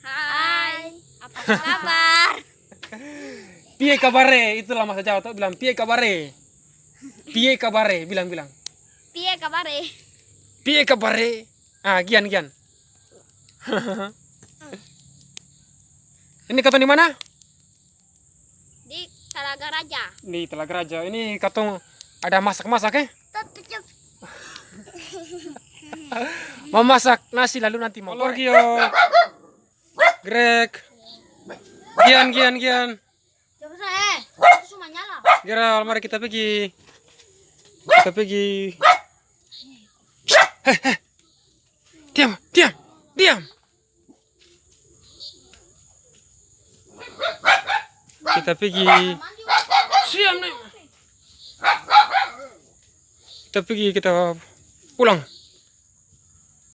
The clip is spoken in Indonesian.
Hai, apa kabar? Piye kabare? Itulah masa Jawa tuh bilang piye kabare. Piye kabare, bilang-bilang. Piye kabare? Piye kabare. Ah, Gian. Ini katong di mana? Di Talaga Raja. Di Telaga Raja. Ini katong ada masak-masak Memasak nasi lalu nanti mau Gio. Greg. Gian. Coba saya, itu cuma nyala. Geral, mari kita pergi. Kita pergi. Diam. Kita pergi. Siam nih. Kita pergi, kita pulang.